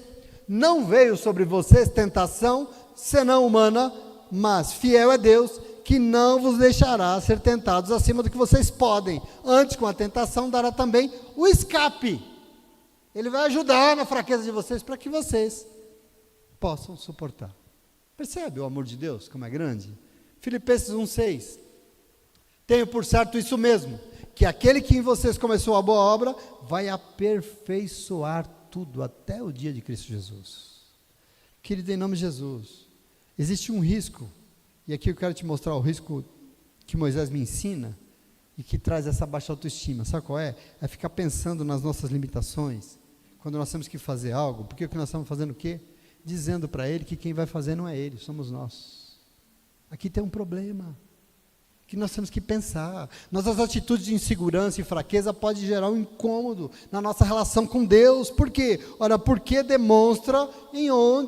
não veio sobre vocês tentação, senão humana, mas fiel é Deus, que não vos deixará ser tentados acima do que vocês podem. Antes, com a tentação, dará também o escape. Ele vai ajudar na fraqueza de vocês, para que vocês possam suportar. Percebe o amor de Deus, como é grande? Filipenses 1,6. Tenho por certo isso mesmo, que aquele que em vocês começou a boa obra, vai aperfeiçoar tudo, até o dia de Cristo Jesus. Querido, em nome de Jesus, existe um risco, e aqui eu quero te mostrar o risco que Moisés me ensina, e que traz essa baixa autoestima. Sabe qual é? É ficar pensando nas nossas limitações, quando nós temos que fazer algo, porque o que nós estamos fazendo o quê? Dizendo para ele que quem vai fazer não é ele, somos nós. Aqui tem um problema, que nós temos que pensar. Nossas atitudes de insegurança e fraqueza podem gerar um incômodo na nossa relação com Deus. Por quê? Ora, porque demonstra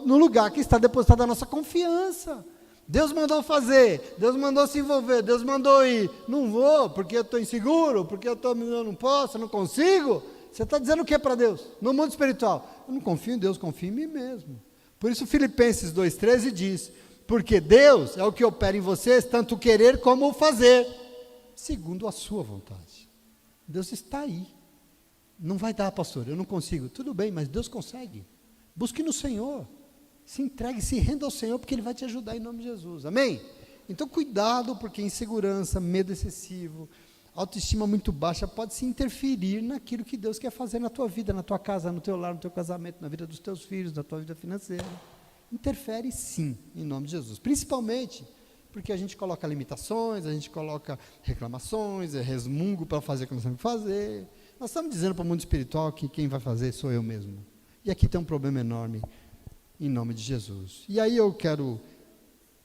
no lugar que está depositada a nossa confiança. Deus mandou fazer, Deus mandou se envolver, Deus mandou ir. Não vou, porque eu estou inseguro, porque eu não posso, eu não consigo. Você está dizendo o que para Deus? No mundo espiritual, eu não confio em Deus, confio em mim mesmo. Por isso Filipenses 2,13 diz, porque Deus é o que opera em vocês, tanto o querer como o fazer, segundo a sua vontade. Deus está aí. Não vai dar, pastor, eu não consigo. Tudo bem, mas Deus consegue. Busque no Senhor. Se entregue, se renda ao Senhor, porque Ele vai te ajudar em nome de Jesus. Amém? Então cuidado, porque insegurança, medo excessivo, autoestima muito baixa, pode se interferir naquilo que Deus quer fazer na tua vida, na tua casa, no teu lar, no teu casamento, na vida dos teus filhos, na tua vida financeira. Interfere sim, em nome de Jesus, principalmente porque a gente coloca limitações, a gente coloca reclamações, resmungo para fazer o que nós temos que fazer. Nós estamos dizendo para o mundo espiritual que quem vai fazer sou eu mesmo, e aqui tem um problema enorme, em nome de Jesus. E aí eu quero,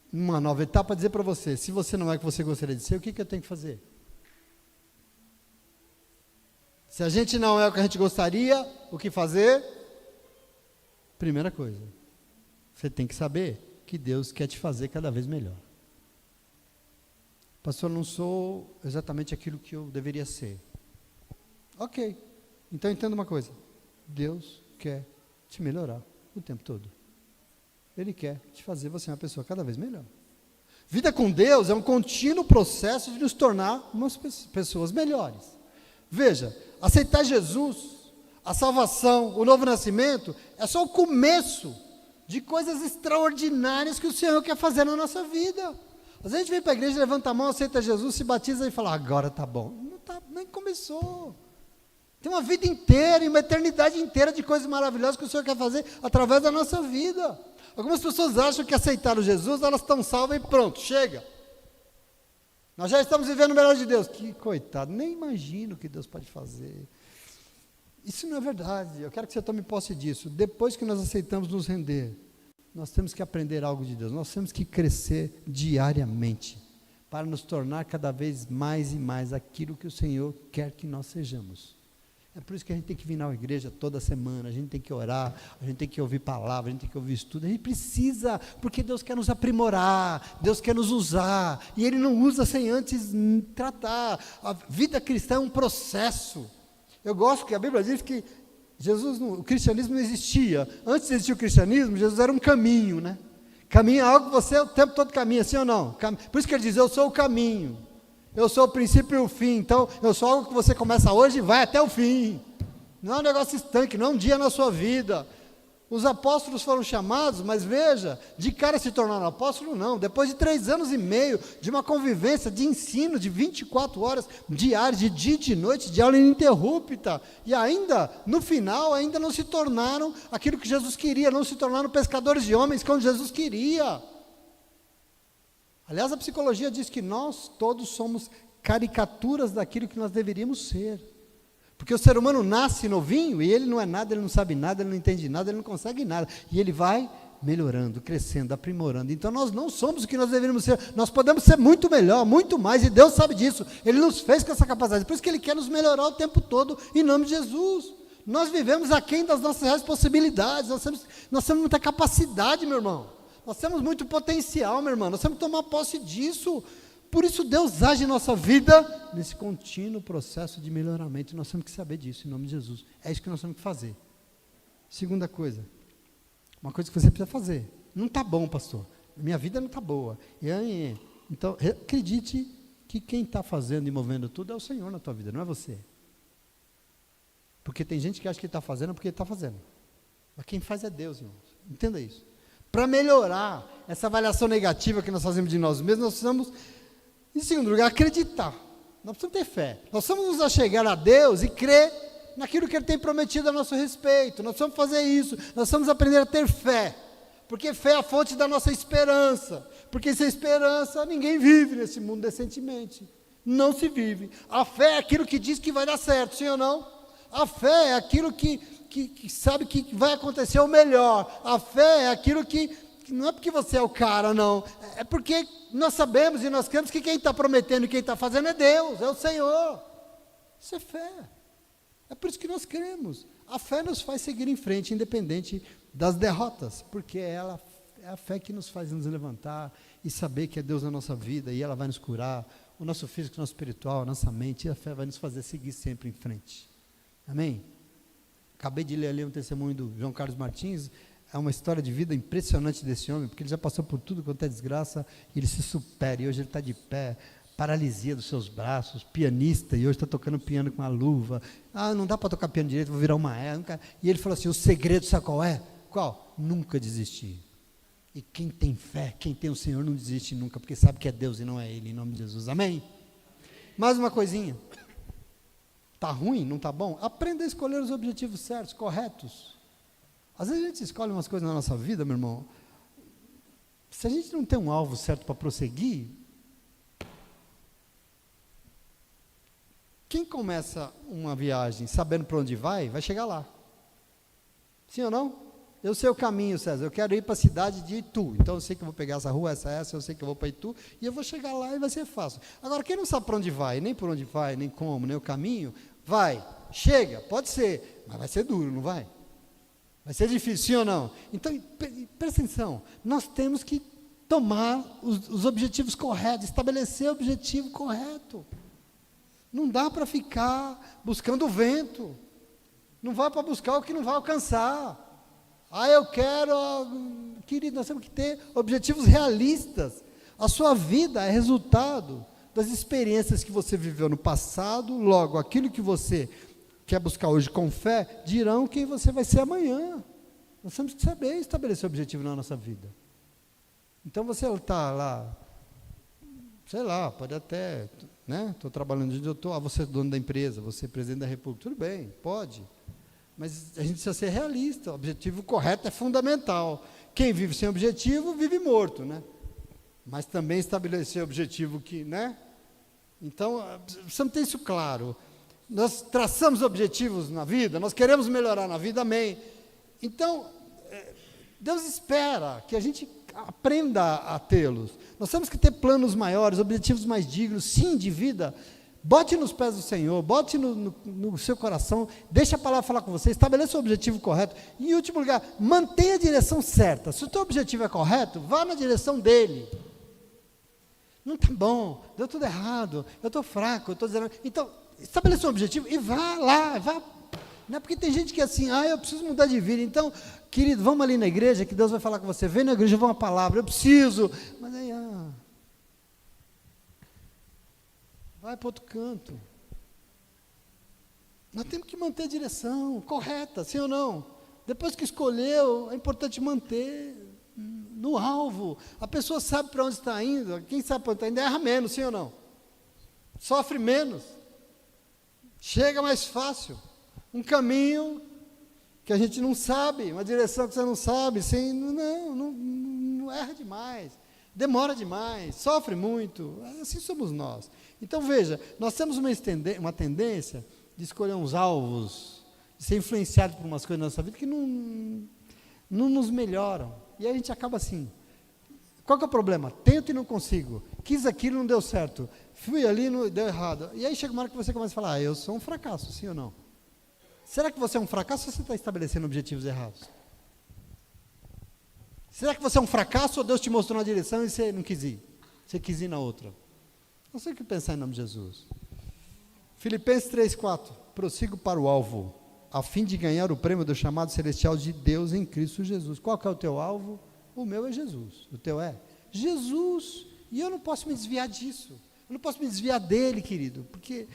numa nova etapa, dizer para você, se você não é o que você gostaria de ser, o que eu tenho que fazer? Se a gente não é o que a gente gostaria, o que fazer? Primeira coisa, você tem que saber que Deus quer te fazer cada vez melhor. Pastor, eu não sou exatamente aquilo que eu deveria ser. Ok, então entenda uma coisa, Deus quer te melhorar o tempo todo. Ele quer te fazer você uma pessoa cada vez melhor. Vida com Deus é um contínuo processo de nos tornar umas pessoas melhores. Veja, aceitar Jesus, a salvação, o novo nascimento, é só o começo de coisas extraordinárias que o Senhor quer fazer na nossa vida. Às vezes a gente vem para a igreja, levanta a mão, aceita Jesus, se batiza e fala, agora está bom. Não tá, nem começou. Tem uma vida inteira, uma eternidade inteira de coisas maravilhosas que o Senhor quer fazer através da nossa vida. Algumas pessoas acham que aceitaram Jesus, elas estão salvas e pronto, chega. Nós já estamos vivendo o melhor de Deus. Que coitado, nem imagino o que Deus pode fazer. Isso não é verdade, eu quero que você tome posse disso. Depois que nós aceitamos nos render, nós temos que aprender algo de Deus, nós temos que crescer diariamente, para nos tornar cada vez mais e mais aquilo que o Senhor quer que nós sejamos. É por isso que a gente tem que vir na igreja toda semana, a gente tem que orar, a gente tem que ouvir palavra, a gente tem que ouvir estudo, a gente precisa, porque Deus quer nos aprimorar, Deus quer nos usar, e Ele não usa sem antes tratar. A vida cristã é um processo. Eu gosto que a Bíblia diz que o cristianismo não existia. Antes de existir o cristianismo, Jesus era um caminho, né? Caminho é algo que você o tempo todo caminha, sim ou não? Por isso que Ele diz, eu sou o caminho. Eu sou o princípio e o fim, então eu sou algo que você começa hoje e vai até o fim. Não é um negócio estanque, não é um dia na sua vida. Os apóstolos foram chamados, mas veja, de cara se tornaram apóstolo, não. Depois de 3 anos e meio de uma convivência, de ensino, de 24 horas diárias, de dia e de noite, de aula ininterrupta, e ainda, no final, ainda não se tornaram aquilo que Jesus queria, não se tornaram pescadores de homens como Jesus queria. Aliás, a psicologia diz que nós todos somos caricaturas daquilo que nós deveríamos ser. Porque o ser humano nasce novinho e ele não é nada, ele não sabe nada, ele não entende nada, ele não consegue nada. E ele vai melhorando, crescendo, aprimorando. Então nós não somos o que nós deveríamos ser. Nós podemos ser muito melhor, muito mais, e Deus sabe disso. Ele nos fez com essa capacidade. Por isso que Ele quer nos melhorar o tempo todo, em nome de Jesus. Nós vivemos aquém das nossas reais possibilidades. Nós temos muita capacidade, meu irmão. Nós temos muito potencial, meu irmão. Nós temos que tomar posse disso. Por isso Deus age em nossa vida nesse contínuo processo de melhoramento. Nós temos que saber disso, em nome de Jesus. É isso que nós temos que fazer. Segunda coisa, uma coisa que você precisa fazer. Não está bom, pastor. Minha vida não está boa. Então, acredite que quem está fazendo e movendo tudo é o Senhor na tua vida, não é você. Porque tem gente que acha que está fazendo porque está fazendo. Mas quem faz é Deus, irmãos. Entenda isso. Para melhorar essa avaliação negativa que nós fazemos de nós mesmos, nós precisamos, em segundo lugar, acreditar. Nós precisamos ter fé. Nós precisamos nos achegar a Deus e crer naquilo que Ele tem prometido a nosso respeito. Nós precisamos fazer isso. Nós precisamos aprender a ter fé. Porque fé é a fonte da nossa esperança. Porque sem esperança, ninguém vive nesse mundo decentemente. Não se vive. A fé é aquilo que diz que vai dar certo, sim ou não? A fé é aquilo que sabe que vai acontecer o melhor. A fé é aquilo que não é porque você é o cara, não. É porque nós sabemos e nós cremos que quem está prometendo e quem está fazendo é Deus, é o Senhor. Isso é fé. É por isso que nós cremos. A fé nos faz seguir em frente, independente das derrotas, porque ela é a fé que nos faz nos levantar e saber que é Deus na nossa vida e ela vai nos curar, o nosso físico, o nosso espiritual, a nossa mente, e a fé vai nos fazer seguir sempre em frente. Amém? Acabei de ler ali um testemunho do João Carlos Martins. É uma história de vida impressionante desse homem, porque ele já passou por tudo quanto é desgraça, e ele se supera, e hoje ele está de pé, paralisia dos seus braços, pianista, e hoje está tocando piano com a luva. Não dá para tocar piano direito, vou virar uma nunca. E ele falou assim, o segredo, sabe qual é? Qual? Nunca desistir. E quem tem fé, quem tem o Senhor, não desiste nunca, porque sabe que é Deus e não é Ele, em nome de Jesus. Amém? Mais uma coisinha. Está ruim? Não está bom? Aprenda a escolher os objetivos certos, corretos. Às vezes a gente escolhe umas coisas na nossa vida, meu irmão. Se a gente não tem um alvo certo para prosseguir, quem começa uma viagem sabendo para onde vai chegar lá. Sim ou não? Eu sei o caminho, César. Eu quero ir para a cidade de Itu. Então eu sei que eu vou pegar essa rua, essa, eu sei que eu vou para Itu, e eu vou chegar lá e vai ser fácil. Agora, quem não sabe para onde vai, nem por onde vai, nem como, nem o caminho, vai, chega, pode ser, mas vai ser duro, não vai? Vai ser difícil, sim ou não? Então, presta atenção, nós temos que tomar os objetivos corretos, estabelecer o objetivo correto. Não dá para ficar buscando o vento. Não vai para buscar o que não vai alcançar. Eu quero, querido, nós temos que ter objetivos realistas. A sua vida é resultado das experiências que você viveu no passado, logo, aquilo que você quer buscar hoje com fé, dirão quem você vai ser amanhã. Nós temos que saber estabelecer objetivo na nossa vida. Então você está lá, sei lá, pode até, né? Estou trabalhando onde eu estou, você é dono da empresa, você é presidente da república, tudo bem, pode. Mas a gente precisa ser realista, o objetivo correto é fundamental. Quem vive sem objetivo, vive morto, né? Mas também estabelecer objetivo que, né? Então, precisamos ter isso claro. Nós traçamos objetivos na vida, nós queremos melhorar na vida, amém. Então, Deus espera que a gente aprenda a tê-los. Nós temos que ter planos maiores, objetivos mais dignos, sim, de vida. Bote nos pés do Senhor, bote no seu coração, deixe a palavra falar com você, estabeleça o objetivo correto. E em último lugar, mantenha a direção certa. Se o teu objetivo é correto, vá na direção dele. Não está bom, deu tudo errado, eu estou fraco, eu estou dizendo. Então, estabeleça um objetivo e vá lá, vá. Não é porque tem gente que é assim, eu preciso mudar de vida. Então, querido, vamos ali na igreja que Deus vai falar com você. Vem na igreja, vou uma palavra, eu preciso. Mas aí, vai para outro canto. Nós temos que manter a direção correta, sim ou não? Depois que escolheu, é importante manter no alvo. A pessoa sabe para onde está indo. Quem sabe para onde está indo erra menos, sim ou não? Sofre menos. Chega mais fácil. Um caminho que a gente não sabe, uma direção que você não sabe, não erra demais, demora demais, sofre muito. Assim somos nós. Então veja, nós temos uma tendência de escolher uns alvos, de ser influenciado por umas coisas na nossa vida que não nos melhoram. E aí a gente acaba assim. Qual que é o problema? Tento e não consigo. Quis aquilo, não deu certo. Fui ali, não deu errado. E aí chega uma hora que você começa a falar, eu sou um fracasso, sim ou não? Será que você é um fracasso ou você está estabelecendo objetivos errados? Será que você é um fracasso ou Deus te mostrou uma direção e você não quis ir? Você quis ir na outra? Não sei o que pensar em nome de Jesus. Filipenses 3,4. Prossigo para o alvo, a fim de ganhar o prêmio do chamado celestial de Deus em Cristo Jesus. Qual que é o teu alvo? O meu é Jesus. O teu é? Jesus. E eu não posso me desviar disso. Eu não posso me desviar dele, querido, porque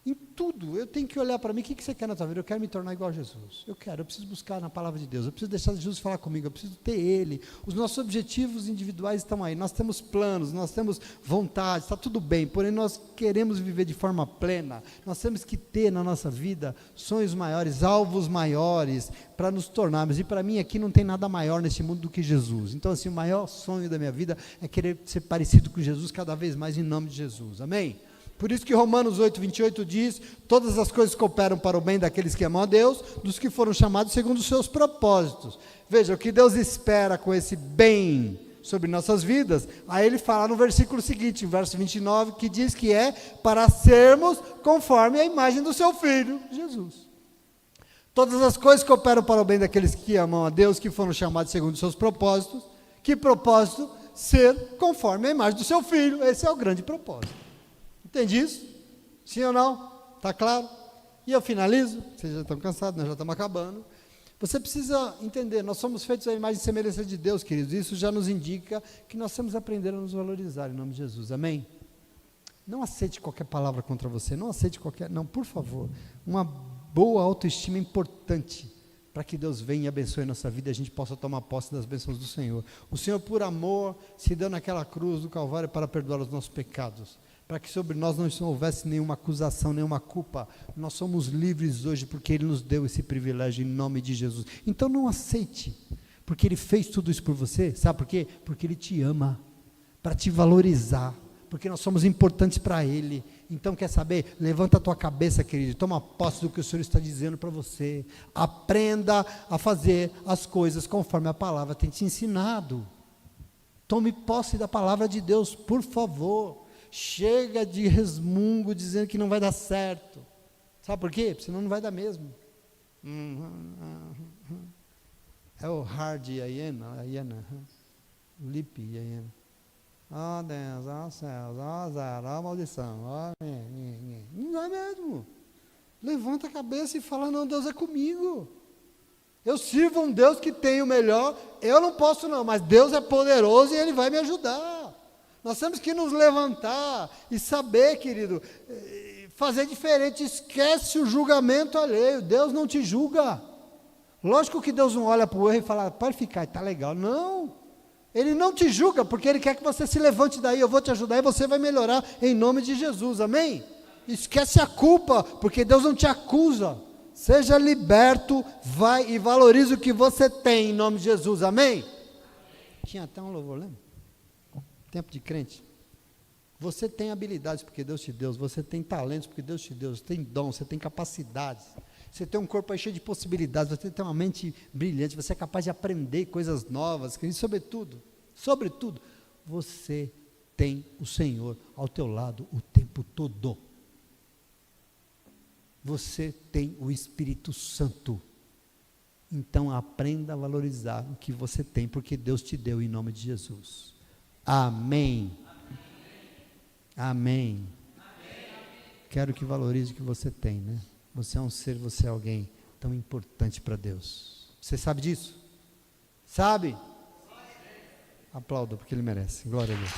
em tudo eu tenho que olhar para mim. O que você quer na tua vida? Eu quero me tornar igual a Jesus. Eu preciso buscar na palavra de Deus. Eu preciso deixar Jesus falar comigo. Eu preciso ter Ele. Os nossos objetivos individuais estão aí. Nós temos planos, nós temos vontade, está tudo bem. Porém, nós queremos viver de forma plena. Nós temos que ter na nossa vida sonhos maiores, alvos maiores, para nos tornarmos. E para mim aqui não tem nada maior nesse mundo do que Jesus. Então, assim, o maior sonho da minha vida é querer ser parecido com Jesus cada vez mais em nome de Jesus. Amém? Por isso que Romanos 8,28 diz, todas as coisas cooperam para o bem daqueles que amam a Deus, dos que foram chamados segundo os seus propósitos. Veja, o que Deus espera com esse bem sobre nossas vidas, aí ele fala no versículo seguinte, verso 29, que diz que é para sermos conforme a imagem do seu Filho, Jesus. Todas as coisas cooperam para o bem daqueles que amam a Deus, que foram chamados segundo os seus propósitos. Que propósito? Ser conforme a imagem do seu Filho. Esse é o grande propósito. Entende isso? Sim ou não? Está claro? E eu finalizo, vocês já estão cansados, nós já estamos acabando. Você precisa entender, nós somos feitos à imagem e semelhança de Deus, queridos. Isso já nos indica que nós temos que aprender a nos valorizar, em nome de Jesus. Amém? Não aceite qualquer palavra contra você, não aceite qualquer... Não, por favor. Uma boa autoestima é importante para que Deus venha e abençoe a nossa vida e a gente possa tomar posse das bênçãos do Senhor. O Senhor, por amor, se deu naquela cruz do Calvário para perdoar os nossos pecados, para que sobre nós não houvesse nenhuma acusação, nenhuma culpa. Nós somos livres hoje porque Ele nos deu esse privilégio em nome de Jesus. Então não aceite, porque Ele fez tudo isso por você. Sabe por quê? Porque Ele te ama, para te valorizar, porque nós somos importantes para Ele. Então quer saber? Levanta a tua cabeça, querido, toma posse do que o Senhor está dizendo para você. Aprenda a fazer as coisas conforme a palavra tem te ensinado. Tome posse da palavra de Deus, por favor. Chega de resmungo dizendo que não vai dar certo. Sabe por quê? Senão não vai dar mesmo. É o hard e a hiena. Lip e a hiena. Ó Deus, ó céus, ó azar, ó maldição. Não vai mesmo. Levanta a cabeça e fala, não, Deus é comigo. Eu sirvo um Deus que tem o melhor. Eu não posso não, mas Deus é poderoso e Ele vai me ajudar. Nós temos que nos levantar e saber, querido, fazer diferente. Esquece o julgamento alheio. Deus não te julga. Lógico que Deus não olha para o erro e fala, pode ficar, está legal. Não. Ele não te julga, porque Ele quer que você se levante daí. Eu vou te ajudar e você vai melhorar em nome de Jesus. Amém? Esquece a culpa, porque Deus não te acusa. Seja liberto, vai e valorize o que você tem em nome de Jesus. Amém? Tinha até um louvor, lembra? Tempo de crente. Você tem habilidades porque Deus te deu, você tem talentos porque Deus te deu, você tem dom, você tem capacidades, você tem um corpo aí cheio de possibilidades, você tem uma mente brilhante, você é capaz de aprender coisas novas, e sobretudo, você tem o Senhor ao teu lado o tempo todo. Você tem o Espírito Santo. Então aprenda a valorizar o que você tem, porque Deus te deu em nome de Jesus. Amém. Amém. Quero que valorize o que você tem, né? Você é um ser, você é alguém tão importante para Deus. Você sabe disso? Sabe? Aplauda, porque Ele merece. Glória a Deus.